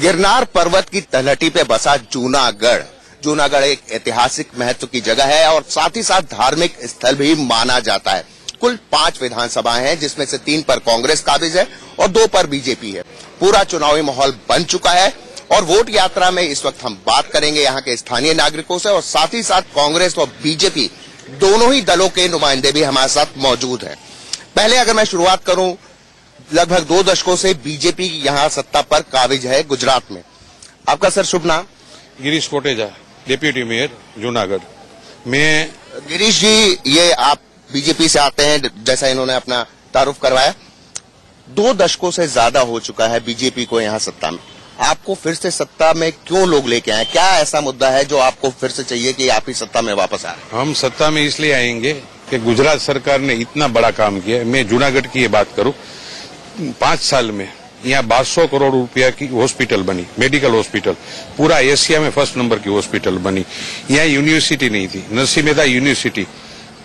गिरनार पर्वत की तलहटी पे बसा जूनागढ़। जूनागढ़ एक ऐतिहासिक महत्व की जगह है और साथ ही साथ धार्मिक स्थल भी माना जाता है। कुल 5 विधानसभाएं हैं, जिसमें से 3 पर कांग्रेस काबिज है और 2 पर बीजेपी है। पूरा चुनावी माहौल बन चुका है और वोट यात्रा में इस वक्त हम बात करेंगे यहाँ के स्थानीय नागरिकों से और साथ ही साथ कांग्रेस और बीजेपी दोनों ही दलों के नुमाइंदे भी हमारे साथ मौजूद हैं। पहले अगर मैं शुरुआत करूं, लगभग 2 दशकों से बीजेपी यहाँ सत्ता पर काबिज है गुजरात में। आपका सर शुभ नाम? Girish Koteja, deputy mayor Junagadh. मैं गिरीश जी, ये आप बीजेपी से आते हैं, जैसा इन्होंने अपना तारुफ करवाया। 2 दशकों से ज्यादा हो चुका है बीजेपी को यहाँ सत्ता में। आपको फिर से सत्ता में क्यों लोग लेके आए? क्या ऐसा मुद्दा है जो आपको फिर से चाहिए कि आप ही सत्ता में वापस आ रहे हैं? हम सत्ता में इसलिए आएंगे कि गुजरात सरकार ने इतना बड़ा काम किया। मैं जूनागढ़ की ये बात करूं, 5 साल में यहाँ 1200 करोड़ रुपया की हॉस्पिटल बनी, मेडिकल हॉस्पिटल, पूरा एशिया में फर्स्ट नंबर की हॉस्पिटल बनी। यहाँ यूनिवर्सिटी नहीं थी, नरसिंह मेहता यूनिवर्सिटी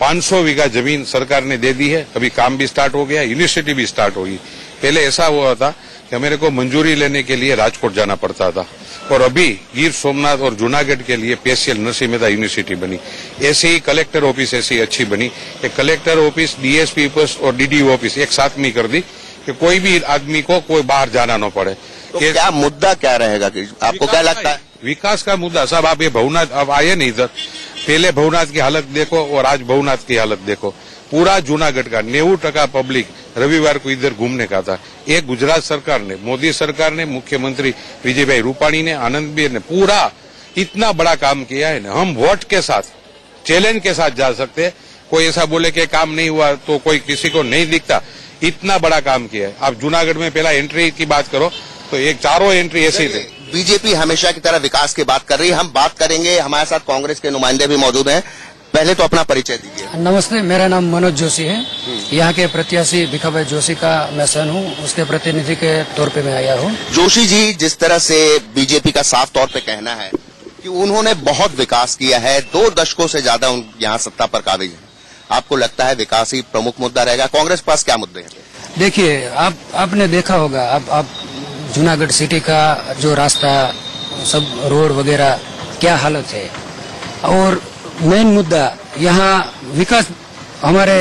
500 बीघा जमीन सरकार ने दे दी है। अभी काम भी स्टार्ट हो गया, यूनिवर्सिटी भी स्टार्ट होगी। पहले ऐसा हुआ था कि मेरे को मंजूरी लेने के लिए राजकोट जाना पड़ता था और अभी गिर सोमनाथ और जूनागढ़ के लिए स्पेशल नरसिंह मेहता यूनिवर्सिटी बनी। ऐसे ही कलेक्टर ऑफिस ऐसी अच्छी बनी कि कलेक्टर ऑफिस, डीएसपी ऑफिस और डीडीओ ऑफिस एक साथ में कर दी कि कोई भी आदमी को कोई बाहर जाना न पड़े। तो क्या मुद्दा क्या रहेगा कि आपको क्या लगता है? विकास का मुद्दा साहब। आप ये भवनाथ अब आए नहीं इधर, पहले भवनाथ की हालत देखो और आज भवनाथ की हालत देखो। पूरा जूनागढ़ का 90% पब्लिक रविवार को इधर घूमने का था। एक गुजरात सरकार ने, मोदी सरकार ने, मुख्यमंत्री विजय भाई रूपाणी ने, आनंदबेन ने पूरा इतना बड़ा काम किया है ना। हम वोट के साथ, चैलेंज के साथ जा सकते हैं। कोई ऐसा बोले कि काम नहीं हुआ तो कोई किसी को नहीं दिखता। इतना बड़ा काम किया है। आप जूनागढ़ में पहला एंट्री की बात करो तो एक 4 एंट्री ऐसे थे। बीजेपी हमेशा की तरह विकास की बात कर रही है। हम बात करेंगे, हमारे साथ कांग्रेस के नुमाइंदे भी मौजूद हैं। पहले तो अपना परिचय दीजिए। नमस्ते, मेरा नाम मनोज जोशी है। यहाँ के प्रत्याशी भिखाभाई जोशी का मैं सन हूँ, उसके प्रतिनिधि के तौर पे मैं आया हूँ। जोशी जी, जिस तरह से बीजेपी का साफ तौर पे कहना है कि उन्होंने बहुत विकास किया है, 2 दशकों से ज्यादा यहाँ सत्ता पर काबिज है, आपको लगता है विकास ही प्रमुख मुद्दा रहेगा? कांग्रेस के पास क्या मुद्दे हैं? देखिए, आपने देखा होगा, आप जूनागढ़ सिटी का जो रास्ता, सब रोड वगैरह क्या हालत है। और मेन मुद्दा यहाँ विकास, हमारे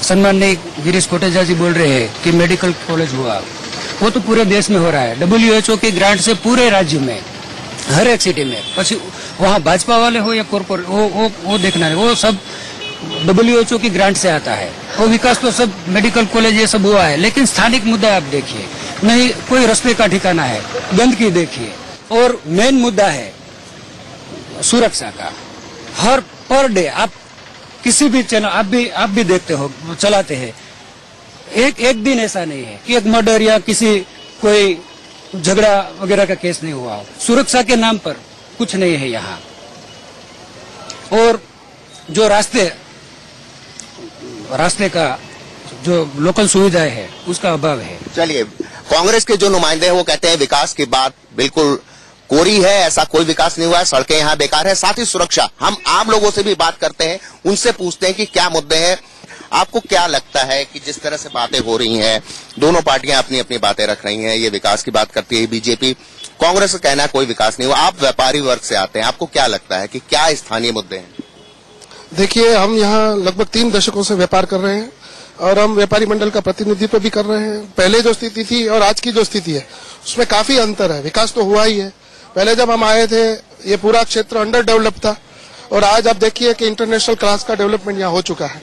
सम्माननीय गिरीश कोटेजा जी बोल रहे हैं कि मेडिकल कॉलेज हुआ, वो तो पूरे देश में हो रहा है। WHO की ग्रांट से पूरे राज्य में, हर एक सिटी में। પછી वहाँ भाजपा वाले हो या कॉर्पोरेट, वो देखना है, वो सब WHO की ग्रांट से आता है। वो विकास तो सब मेडिकल कॉलेज ये सब हुआ है। लेकिन स्थानिक मुद्दा आप देखिए, नहीं कोई रास्ते का ठिकाना है, गंदगी देखिए। और मेन मुद्दा है सुरक्षा का। हर पर डे आप किसी भी चैनल, आप भी देखते हो, चलाते हैं, एक दिन ऐसा नहीं है कि एक मर्डर या किसी कोई झगड़ा वगैरह का केस नहीं हुआ हो। सुरक्षा के नाम पर कुछ नहीं है यहाँ। और जो रास्ते का जो लोकल सुविधाएं है, उसका अभाव है। चलिए, कांग्रेस के जो नुमाइंदे हैं वो कहते हैं विकास की बात बिल्कुल कोरी है, ऐसा कोई विकास नहीं हुआ है, सड़कें यहाँ बेकार है। साथ ही सुरक्षा, हम आम लोगों से भी बात करते हैं, उनसे पूछते हैं कि क्या मुद्दे हैं। आपको क्या लगता है कि जिस तरह से बातें हो रही हैं, दोनों पार्टियां अपनी अपनी बातें रख रही हैं, ये विकास की बात करती है बीजेपी, कांग्रेस का कहना है कोई विकास नहीं हुआ। आप व्यापारी वर्ग से आते हैं, आपको क्या लगता है कि क्या स्थानीय मुद्दे हैं? देखिए, हम यहाँ लगभग 3 दशकों से व्यापार कर रहे हैं और हम व्यापारी मंडल का प्रतिनिधित्व भी कर रहे हैं। पहले जो स्थिति थी और आज की जो स्थिति है, उसमें काफी अंतर है। विकास तो हुआ ही है। पहले जब हम आए थे, ये पूरा क्षेत्र अंडर डेवलप था और आज आप देखिए कि इंटरनेशनल क्लास का डेवलपमेंट यहाँ हो चुका है।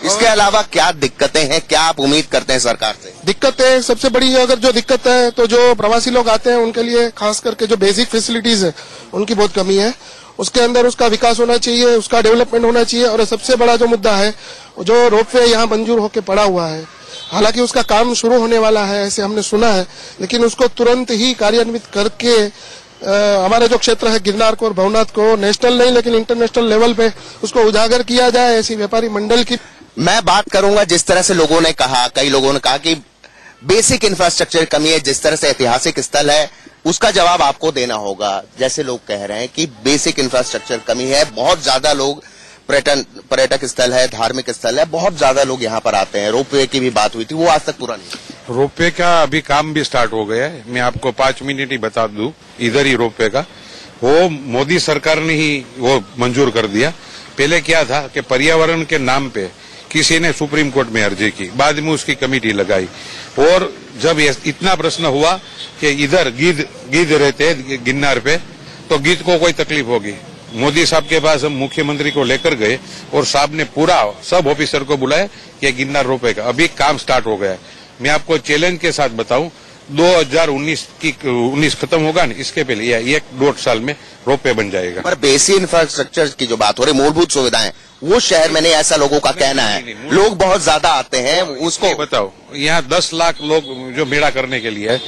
इसके अलावा क्या दिक्कतें हैं, क्या आप उम्मीद करते हैं सरकार से? दिक्कतें सबसे बड़ी, अगर जो दिक्कत है तो जो प्रवासी लोग आते हैं उनके लिए खास करके जो बेसिक फैसिलिटीज है उनकी बहुत कमी है। उसके अंदर उसका विकास होना चाहिए, उसका डेवलपमेंट होना चाहिए। और सबसे बड़ा जो मुद्दा है, जो रोपवे यहाँ मंजूर होकर पड़ा हुआ है, हालांकि उसका काम शुरू होने वाला है ऐसे हमने सुना है, लेकिन उसको तुरंत ही कार्यान्वित करके हमारे जो क्षेत्र है गिरनार को और भवनाथ को नेशनल नहीं लेकिन इंटरनेशनल लेवल पे उसको उजागर किया जाए, ऐसी व्यापारी मंडल की मैं बात करूंगा। जिस तरह से लोगों ने कहा, कई लोगों ने कहा कि बेसिक इंफ्रास्ट्रक्चर कमी है, जिस तरह से ऐतिहासिक स्थल है उसका जवाब आपको देना होगा। जैसे लोग कह रहे हैं कि बेसिक इंफ्रास्ट्रक्चर कमी है, बहुत ज्यादा लोग, पर्यटक स्थल है, धार्मिक स्थल है, बहुत ज्यादा लोग यहाँ पर आते हैं। रोपवे की भी बात हुई थी, वो आज तक पूरा नहीं। रोपवे का अभी काम भी स्टार्ट हो गया है। मैं आपको 5 मिनट ही बता दूं, इधर ही रोपवे का वो मोदी सरकार ने ही वो मंजूर कर दिया। पहले क्या था कि पर्यावरण के नाम पे किसी ने सुप्रीम कोर्ट में अर्जी की, बाद में उसकी कमेटी लगाई, और जब इतना प्रश्न हुआ कि इधर गिद्ध रहते हैं गिन्नार पे, तो गिद्ध को कोई तकलीफ होगी, मोदी साहब के पास हम मुख्यमंत्री को लेकर गए और साहब ने पूरा सब ऑफिसर को बुलाया कि गिन्नार रोपेगा। अभी काम स्टार्ट हो गया है। मैं आपको चैलेंज के साथ बताऊं, 2019 खत्म होगा ना, इसके पहले या 1-1.5 साल में रोपवे बन जाएगा। पर बेसिक इंफ्रास्ट्रक्चर की जो बात हो रही, मूलभूत सुविधाएं, वो शहर में नहीं, ऐसा लोगों का कहना है। लोग बहुत ज्यादा आते हैं, उसको बताओ। यहाँ 10 लाख लोग जो मेला करने के लिए है,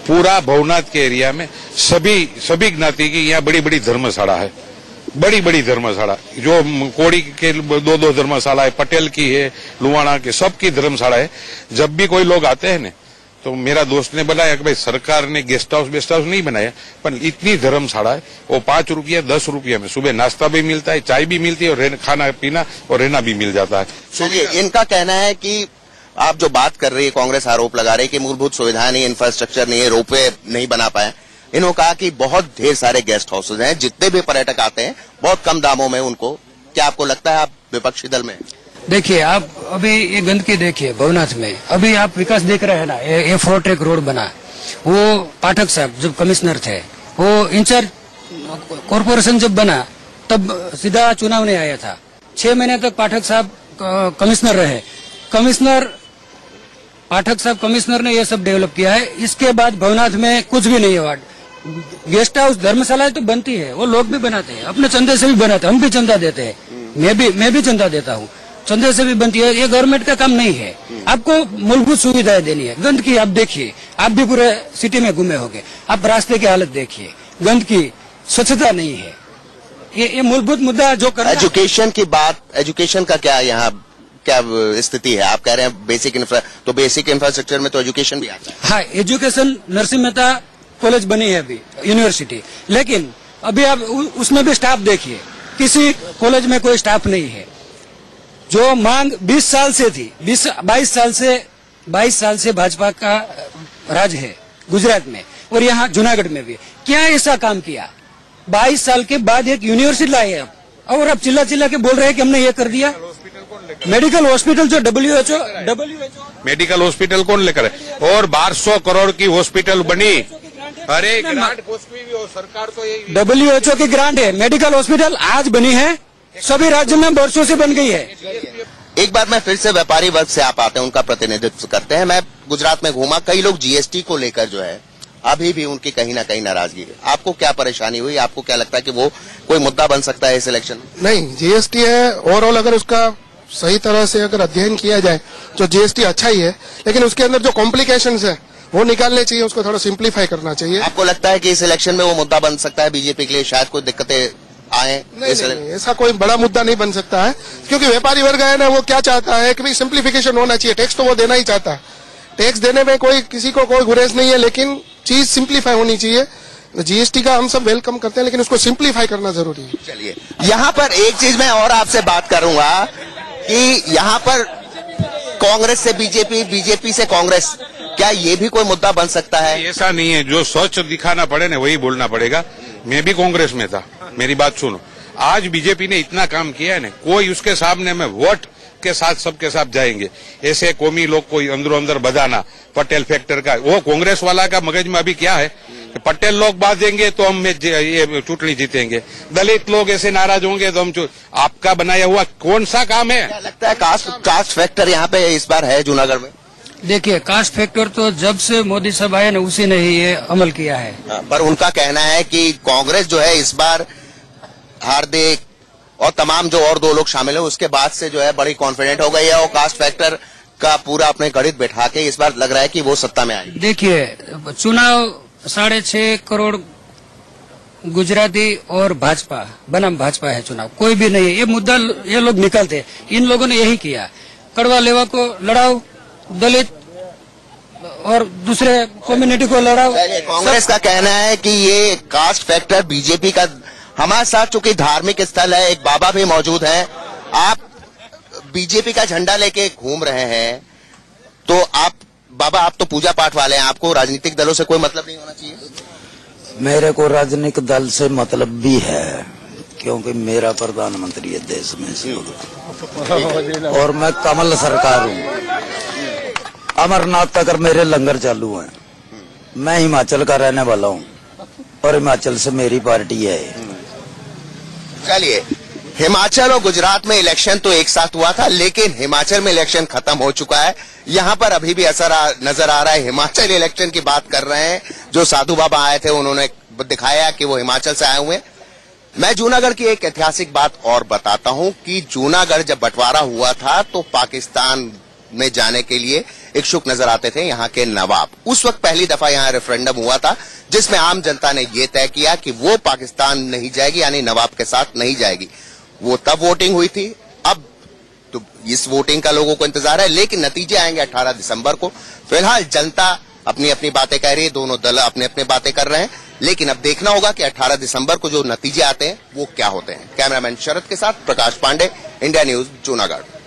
पूरा भवनाथ के एरिया में सभी ज्ञाति की यहाँ बड़ी बड़ी धर्मशाला है, बड़ी धर्मशाला, जो कोड़ी के 2 धर्मशाला है, पटेल की है, लुवाणा के, सबकी धर्मशाला है। जब भी कोई लोग आते हैं ना, तो मेरा दोस्त ने बताया कि भाई सरकार ने गेस्ट हाउस नहीं बनाया, पर इतनी धर्मशाला है, वो 5 रुपया 10 रुपया में सुबह नाश्ता भी मिलता है, चाय भी मिलती है, और खाना पीना और रहना भी मिल जाता है। सुनिए, इनका कहना है कि आप जो बात कर रही है, कांग्रेस आरोप लगा रही है कि मूलभूत सुविधाएं नहीं, इंफ्रास्ट्रक्चर नहीं है, रोपवे नहीं बना पाए। इन्होंने कहा कि बहुत ढेर सारे गेस्ट हाउसेज हैं, जितने भी पर्यटक आते हैं बहुत कम दामों में उनको। क्या आपको लगता है, आप विपक्षी दल में? देखिए, आप अभी ये गंदगी देखिए भवनाथ में, अभी आप विकास देख रहे हैं ना, ये 4 ट्रैक रोड बना, वो पाठक साहब जब कमिश्नर थे, वो इंचार्ज कॉरपोरेशन जब बना तब सीधा चुनाव नहीं आया था। 6 महीने तक पाठक साहब कमिश्नर रहे। पाठक साहब कमिश्नर ने ये सब डेवलप किया है। इसके बाद भवनाथ में कुछ भी नहीं हुआ। गेस्ट हाउस धर्मशाला तो बनती है, वो लोग भी बनाते हैं, अपने चंदे से भी बनाते हैं, हम भी चंदा देते हैं, मैं भी चंदा देता हूँ, चंदे से भी बनती है। ये गवर्नमेंट का काम नहीं है, आपको मूलभूत सुविधाएं देनी है। गंदगी आप देखिए, आप भी पूरे सिटी में घूमे होंगे, आप रास्ते की हालत देखिए, गंदगी, स्वच्छता नहीं है। ये मूलभूत मुद्दा जो करना। एजुकेशन की बात, एजुकेशन का क्या यहाँ क्या स्थिति है? आप कह रहे हैं बेसिक इंफ्रास्ट्रक्चर में तो एजुकेशन भी आता है। हाँ, एजुकेशन नरसिंह मेहता कॉलेज बनी है अभी, यूनिवर्सिटी, लेकिन अभी आप उसमें भी स्टाफ देखिए, किसी कॉलेज में कोई स्टाफ नहीं है। जो मांग 20 साल से थी, 22 साल से भाजपा का राज है गुजरात में, और यहाँ जूनागढ़ में भी। क्या ऐसा काम किया? 22 साल के बाद एक यूनिवर्सिटी लाई है, और अब चिल्ला के बोल रहे हैं कि हमने ये कर दिया। मेडिकल हॉस्पिटल जो WHO मेडिकल हॉस्पिटल कौन लेकर है? और 1200 करोड़ की हॉस्पिटल बनी। अरे ग्रांट सरकार तो ये WHO की ग्रांट है, मेडिकल हॉस्पिटल आज बनी है, सभी राज्यों में वर्षों से बन गई है। एक बार मैं फिर से व्यापारी वर्ग से आप आते हैं, उनका प्रतिनिधित्व करते हैं। मैं गुजरात में घूमा, कई लोग GST को लेकर जो है अभी भी उनकी कहीं ना कहीं नाराजगी है। आपको क्या परेशानी हुई? आपको क्या लगता है कि वो कोई मुद्दा बन सकता है इस इलेक्शन में? नहीं, GST है, ओवरऑल अगर उसका सही तरह से अगर अध्ययन किया जाए तो GST अच्छा ही है, लेकिन उसके अंदर जो कॉम्प्लिकेशंस है वो निकालने चाहिए, उसको थोड़ा सिंप्लीफाई करना चाहिए। आपको लगता है कि इस इलेक्शन में वो मुद्दा बन सकता है बीजेपी के लिए? शायद कोई दिक्कतें आए? नहीं, ऐसा कोई बड़ा मुद्दा नहीं बन सकता है, क्योंकि व्यापारी वर्ग है ना, वो क्या चाहता है कि भाई सिंप्लीफिकेशन होना चाहिए। टैक्स तो वो देना ही चाहता है, टैक्स देने में कोई किसी को कोई गुरेज नहीं है, लेकिन चीज सिंप्लीफाई होनी चाहिए। GST का हम सब वेलकम करते हैं, लेकिन उसको सिंप्लीफाई करना जरूरी है। चलिए, यहाँ पर एक चीज मैं और आपसे बात करूंगा कि यहाँ पर कांग्रेस से बीजेपी, बीजेपी से कांग्रेस, क्या ये भी कोई मुद्दा बन सकता है? ऐसा नहीं है, जो सच दिखाना पड़े ना वही बोलना पड़ेगा। मैं भी कांग्रेस में था, मेरी बात सुनो। आज बीजेपी ने इतना काम किया है ना, कोई उसके सामने में वोट के साथ सबके साथ जाएंगे, ऐसे कौमी लोग को अंदरों अंदर बधाना, पटेल फैक्टर का, वो कांग्रेस वाला का मगज में अभी क्या है कि पटेल लोग बांधेंगे तो हम ये चुटनी जीतेंगे, दलित लोग ऐसे नाराज होंगे तो हम आपका बनाया हुआ कौन सा काम है? क्या लगता है कास्ट फैक्टर यहाँ पे इस बार है जूनागढ़ में? देखिए, कास्ट फैक्टर तो जब से मोदी साहब आए ना, उसी ने ही ये अमल किया है। पर उनका कहना है कि कांग्रेस जो है इस बार हार्दिक और तमाम जो और 2 लोग शामिल है उसके बाद से जो है बड़ी कॉन्फिडेंट हो गई है, और कास्ट फैक्टर का पूरा अपने गणित बैठा के इस बार लग रहा है कि वो सत्ता में आएगी। देखिए, चुनाव 6.5 करोड़ गुजराती और भाजपा बनाम भाजपा है, चुनाव कोई भी नहीं है। ये मुद्दा ये लोग निकलते, इन लोगों ने यही किया, कड़वा लेवा को लड़ाओ, दलित और दूसरे कम्युनिटी को लड़ाओ। कांग्रेस का कहना है कि ये कास्ट फैक्टर बीजेपी का, हमारे साथ चूंकि धार्मिक स्थल है, एक बाबा भी मौजूद हैं, आप बीजेपी का झंडा लेके घूम रहे हैं, तो आप बाबा आप तो पूजा पाठ वाले हैं, आपको राजनीतिक दलों से कोई मतलब नहीं होना चाहिए? मेरे को राजनीतिक दल से मतलब भी है, क्योंकि मेरा प्रधानमंत्री है देश में से, और मैं कमल सरकार हूँ। अमरनाथ तक मेरे लंगर चालू हैं। मैं हिमाचल का रहने वाला हूँ और हिमाचल से मेरी पार्टी है। चलिए, हिमाचल और गुजरात में इलेक्शन तो एक साथ हुआ था, लेकिन हिमाचल में इलेक्शन खत्म हो चुका है। यहाँ पर अभी भी असर नजर आ रहा है। हिमाचल इलेक्शन की बात कर रहे हैं, जो साधु बाबा आए थे उन्होंने दिखाया कि वो हिमाचल से आए हुए हैं। मैं जूनागढ़ की एक ऐतिहासिक बात और बताता हूं कि जूनागढ़ जब बंटवारा हुआ था तो पाकिस्तान में जाने के लिए इच्छुक नजर आते थे यहाँ के नवाब। उस वक्त पहली दफा यहाँ रेफरेंडम हुआ था, जिसमें आम जनता ने यह तय किया कि वो पाकिस्तान नहीं जाएगी, यानी नवाब के साथ नहीं जाएगी। वो तब वोटिंग हुई थी। अब तो इस वोटिंग का लोगों को इंतजार है, लेकिन नतीजे आएंगे 18 दिसंबर को। फिलहाल जनता अपनी अपनी बातें कह रही है, दोनों दल अपने अपने बातें कर रहे हैं, लेकिन अब देखना होगा कि 18 दिसंबर को जो नतीजे आते हैं वो क्या होते हैं। कैमरामैन शरद के साथ प्रकाश पांडे, इंडिया न्यूज, जूनागढ़।